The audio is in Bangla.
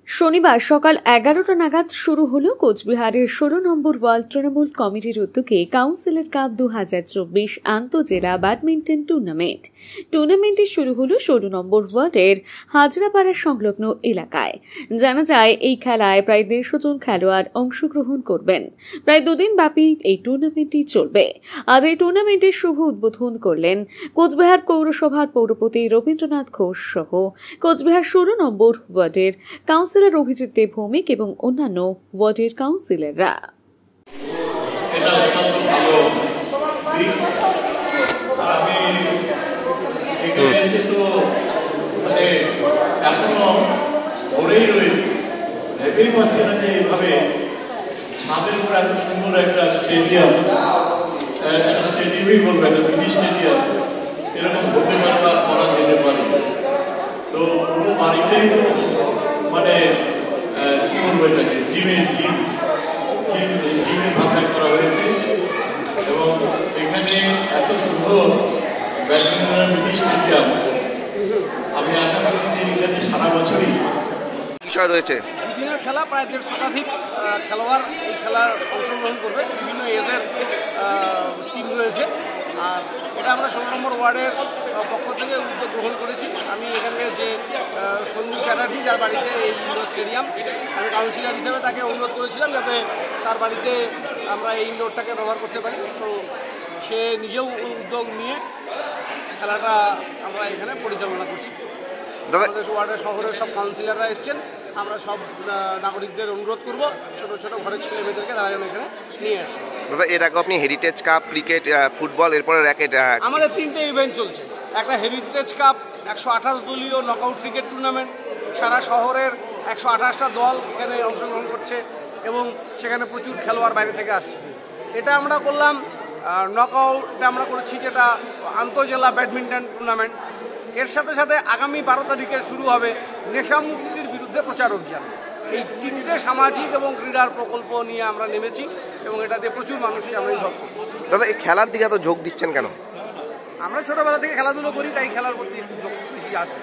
শনিবার সকাল 11টা নাগাদ শুরু হলো কোচবিহারের 16 নম্বর ওয়ার্ল্ড তৃণমূল কমিটির উদ্যোগে কাউন্সিলর কাপ 2024 আন্তঃজেলা ব্যাডমিন্টন টুর্নামেন্ট। টুর্নামেন্টটি শুরু হলো 16 নম্বর ওয়ার্ডের হাজরাপাড়া সংলগ্ন এলাকায়। জানা যায় এই খেলায় প্রায় 150 জন খেলোয়াড় অংশগ্রহণ করবেন। প্রায় দুদিন ব্যাপী এই টুর্নামেন্টটি চলবে। আজ এই টুর্নামেন্টের শুভ উদ্বোধন করলেন কোচবিহার পৌরসভার পৌরপতি রবীন্দ্রনাথ ঘোষ সহ কোচবিহার 16 নম্বর ওয়ার্ডের কাউন্সিলর অভিজিৎ দেব ভৌমিক এবং অন্যান্য ওয়ার্ডের কাউন্সিলররা। এরকম হতে পারে বা করা যেতে পারে। তো পুরো বাড়িটাই তো মানে কি বলবো, এটাকে জিমের ভাষায় করা হয়েছে এবং এখানে এত সুন্দর ব্যাডমিন্টনের মিনি স্টেডিয়াম, আমি আশা করছি যে এখানে সারা বছরই বিষয় রয়েছে। দিনের খেলা প্রায় 150 শতাধিক খেলোয়াড় এই খেলার অংশগ্রহণ করবে। বিভিন্ন এজের টিম রয়েছে। আর এটা আমরা 16 নম্বর ওয়ার্ডের পক্ষ থেকে উদ্যোগ গ্রহণ করেছি। আমি এখানকার যে সঞ্জু চ্যাটার্জি, যার বাড়িতে এই ইনডোর স্টেডিয়াম, আমি কাউন্সিলর হিসেবে তাকে অনুরোধ করেছিলাম যাতে তার বাড়িতে আমরা এই ইনডোরটাকে ব্যবহার করতে পারি। তো সে নিজেও উদ্যোগ নিয়ে খেলাটা আমরা এখানে পরিচালনা করছি। আমাদের ওয়ার্ডের শহরের সব কাউন্সিলররা এসছেন। আমরা সব নাগরিকদের অনুরোধ করব ছোট ছোট ঘরের ছেলে মেয়েদেরকে তারা যেন এখানে নিয়ে আসে। দাদা, এর আগে আপনি হেরিটেজ কাপ, ক্রিকেট, ফুটবল, এরপরে র্যাকেট, আমাদের 3টে ইভেন্ট চলছে। একটা হেরিটেজ কাপ, 128 দলীয় নকআউট ক্রিকেট টুর্নামেন্ট, সারা শহরের 128টা দল এখানে অংশগ্রহণ করছে এবং সেখানে প্রচুর খেলোয়াড় বাইরে থেকে আসছে। এটা আমরা করলাম নকআউটটা আমরা করেছি, যেটা আন্তঃজেলা ব্যাডমিন্টন টুর্নামেন্ট। এর সাথে সাথে আগামী 12 তারিখে শুরু হবে নেশামুক্তির বিরুদ্ধে প্রচার অভিযান। এই 3টে সামাজিক এবং ক্রীড়ার প্রকল্প নিয়ে আমরা নেমেছি এবং এটাতে প্রচুর মানুষকে আমরা ইনভলভ করব। দাদা, এই খেলার দিকে এত যোগ দিচ্ছেন কেন? আমরা ছোটবেলা থেকে খেলাধুলো করি, তাই খেলার প্রতি একটু যোগ বেশি আসে।